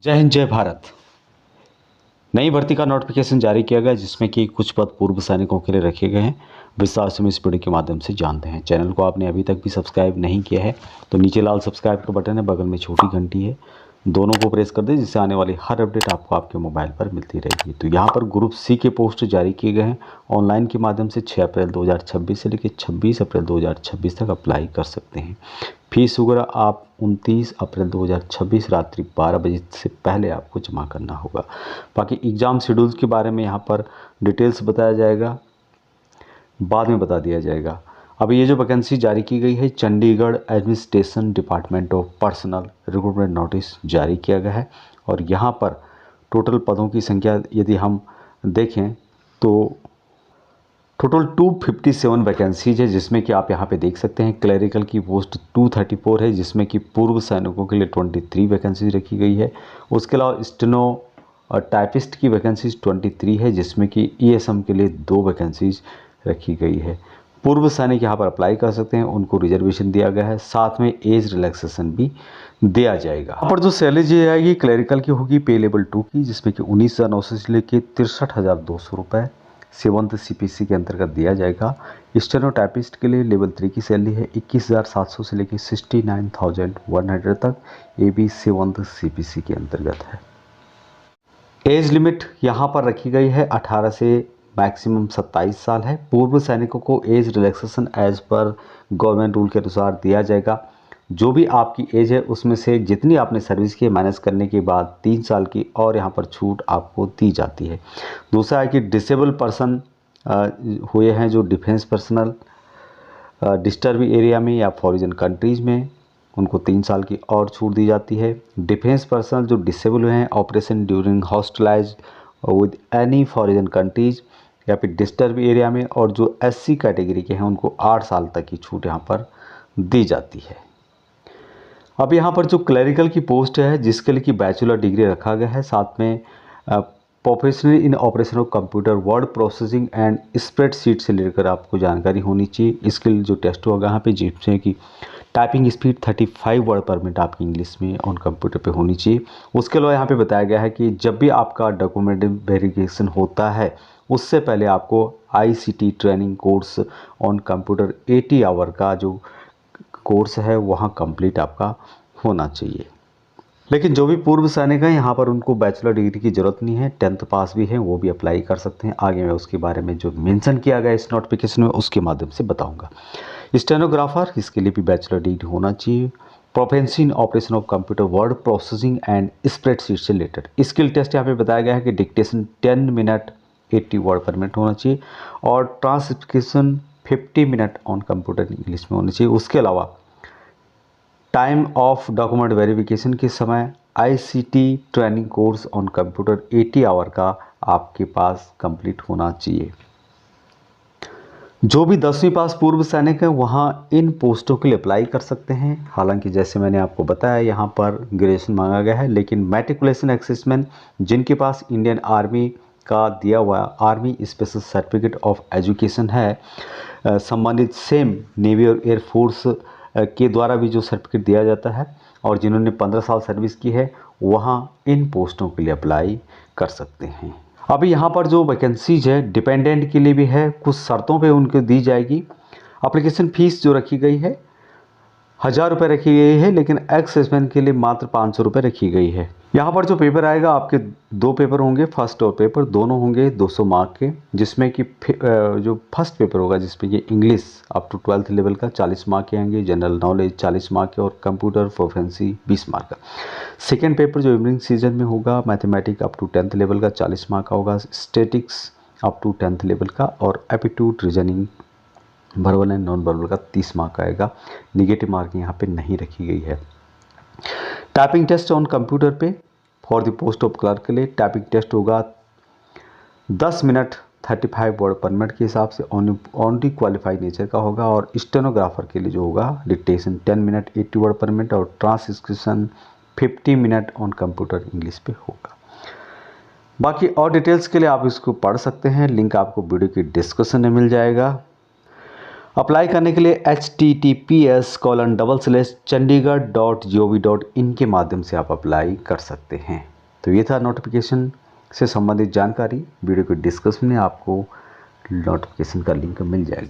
जय हिंद जय भारत। नई भर्ती का नोटिफिकेशन जारी किया गया जिसमें कि कुछ पद पूर्व सैनिकों के लिए रखे गए हैं। विस्तार से हम इस वीडियो के माध्यम से जानते हैं। चैनल को आपने अभी तक भी सब्सक्राइब नहीं किया है तो नीचे लाल सब्सक्राइब का बटन है, बगल में छोटी घंटी है, दोनों को प्रेस कर दें जिससे आने वाली हर अपडेट आपको आपके मोबाइल पर मिलती रहेगी। तो यहाँ पर ग्रुप सी के पोस्ट जारी किए गए हैं ऑनलाइन के माध्यम से 6 अप्रैल 2026 से लेकर 26 अप्रैल 2026 तक अप्लाई कर सकते हैं। फीस वगैरह आप 29 अप्रैल 2026 रात्रि 12 बजे से पहले आपको जमा करना होगा। बाकी एग्ज़ाम शेड्यूल्स के बारे में यहाँ पर डिटेल्स बताया जाएगा, बाद में बता दिया जाएगा। अब ये जो वैकेंसी जारी की गई है, Chandigarh administration department of personal recruitment notice जारी किया गया है और यहाँ पर टोटल पदों की संख्या यदि हम देखें तो टोटल 257 वैकेंसीज है, जिसमें कि आप यहाँ पे देख सकते हैं क्लरिकल की पोस्ट 234 है, जिसमें कि पूर्व सैनिकों के लिए 23 वैकेंसीज रखी गई है। उसके अलावा स्टेनो और टाइपिस्ट की वैकेंसीज 23 है, जिसमें कि ईएसएम के लिए 2 वैकेंसीज रखी गई है। पूर्व सैनिक यहाँ पर अप्लाई कर सकते हैं, उनको रिजर्वेशन दिया गया है, साथ में एज रिलैक्सेशन भी दिया जाएगा। यहाँ पर जो सैलरी दी जाएगी क्लरिकल की होगी पे लेवल 2 की, जिसमें कि 19,900 से लेकर 63,200 रुपये सेवंत सीपीसी के अंतर्गत दिया जाएगा। स्टेनोटाइपिस्ट के लिए लेवल 3 की सैलरी है 21,700 से लेकर 69,100 तक, ये भी सेवंत सीपीसी के अंतर्गत है। एज लिमिट यहाँ पर रखी गई है 18 से मैक्सिमम 27 साल है। पूर्व सैनिकों को एज रिलैक्सेशन एज पर गवर्नमेंट रूल के अनुसार दिया जाएगा। जो भी आपकी एज है उसमें से जितनी आपने सर्विस की माइनस करने के बाद 3 साल की और यहाँ पर छूट आपको दी जाती है। दूसरा है कि डिसेबल पर्सन हुए हैं जो डिफेंस पर्सनल डिस्टर्ब एरिया में या फॉरेन कंट्रीज़ में, उनको 3 साल की और छूट दी जाती है। डिफेंस पर्सनल जो डिसेबल हुए हैं operation during hostilities with any foreign countries या फिर डिस्टर्ब एरिया में, और जो एससी कैटेगरी के हैं उनको 8 साल तक की छूट यहाँ पर दी जाती है। अब यहाँ पर जो क्लरिकल की पोस्ट है जिसके लिए कि बैचलर डिग्री रखा गया है, साथ में professional in operation of computer word processing and spreadsheet से लेकर आपको जानकारी होनी चाहिए। स्किल जो टेस्ट होगा यहाँ पे जिसमें कि typing speed 35 word per minute आपकी इंग्लिश में ऑन कंप्यूटर पे होनी चाहिए। उसके अलावा यहाँ पे बताया गया है कि जब भी आपका डॉक्यूमेंट वेरिफिकेशन होता है उससे पहले आपको ICT training course on computer 80 hour का जो कोर्स है वहाँ कंप्लीट आपका होना चाहिए। लेकिन जो भी पूर्व सैनिक हैं यहाँ पर उनको बैचलर डिग्री की ज़रूरत नहीं है, 10th पास भी हैं वो भी अप्लाई कर सकते हैं। आगे मैं उसके बारे में जो मेंशन किया गया इस नोटिफिकेशन में उसके माध्यम से बताऊंगा। स्टेनोग्राफर इसके लिए भी बैचलर डिग्री होना चाहिए। Proficiency in operation of computer word processing and spreadsheet से रिलेटेड स्किल टेस्ट यहाँ पे बताया गया है कि dictation 10 minute 80 word per minute होना चाहिए और transcription 50 minute on computer English में होनी चाहिए। उसके अलावा टाइम ऑफ डॉक्यूमेंट वेरिफिकेशन के समय ICT training course on computer 80 hour का आपके पास कंप्लीट होना चाहिए। जो भी 10वीं पास पूर्व सैनिक हैं वहाँ इन पोस्टों के लिए अप्लाई कर सकते हैं। हालांकि जैसे मैंने आपको बताया यहाँ पर ग्रेजुएशन मांगा गया है, लेकिन मैट्रिकुलेशन एक्सेसमेंट जिनके पास इंडियन आर्मी का दिया हुआ army special certificate of education है, संबंधित सेम नेवी और एयरफोर्स के द्वारा भी जो सर्टिफिकेट दिया जाता है, और जिन्होंने 15 साल सर्विस की है वहाँ इन पोस्टों के लिए अप्लाई कर सकते हैं। अभी यहाँ पर जो वैकेंसीज है डिपेंडेंट के लिए भी है, कुछ शर्तों पे उनको दी जाएगी। एप्लीकेशन फ़ीस जो रखी गई है 1000 रुपये रखी गई है, लेकिन एक्स सर्विसमैन के लिए मात्र 500 रुपये रखी गई है। यहाँ पर जो पेपर आएगा आपके 2 पेपर होंगे, फर्स्ट और पेपर दोनों होंगे 200 मार्क के, जिसमें कि जो फर्स्ट पेपर होगा जिसमें कि English up to 12th level का 40 मार्क के आएंगे, जनरल नॉलेज 40 मार्क के और कंप्यूटर प्रोफेंसी 20 मार्क का। सेकेंड पेपर जो इवनिंग सीजन में होगा mathematics up to 10th level का 40 मार्क का होगा, statics up to 10th level का और aptitude reasoning verbal and non verbal का 30 मार्क आएगा। निगेटिव मार्किंग यहाँ पे नहीं रखी गई है। टाइपिंग टेस्ट ऑन कंप्यूटर पे for the post of clerk के लिए टाइपिंग टेस्ट होगा 10 मिनट 35 वर्ड पर मिनट के हिसाब से ऑनली क्वालिफाइड नेचर का होगा, और स्टेनोग्राफर के लिए जो होगा dictation 10 minute 80 word per minute और transcription 50 minute on computer English पे होगा। बाकी और डिटेल्स के लिए आप इसको पढ़ सकते हैं, लिंक आपको वीडियो की डिस्क्रिप्शन में मिल जाएगा। अप्लाई करने के लिए https:/chandigarh.gov.in के माध्यम से आप अप्लाई कर सकते हैं। तो ये था नोटिफिकेशन से संबंधित जानकारी। वीडियो के डिस्क्रिप्शन में आपको नोटिफिकेशन का लिंक मिल जाएगा।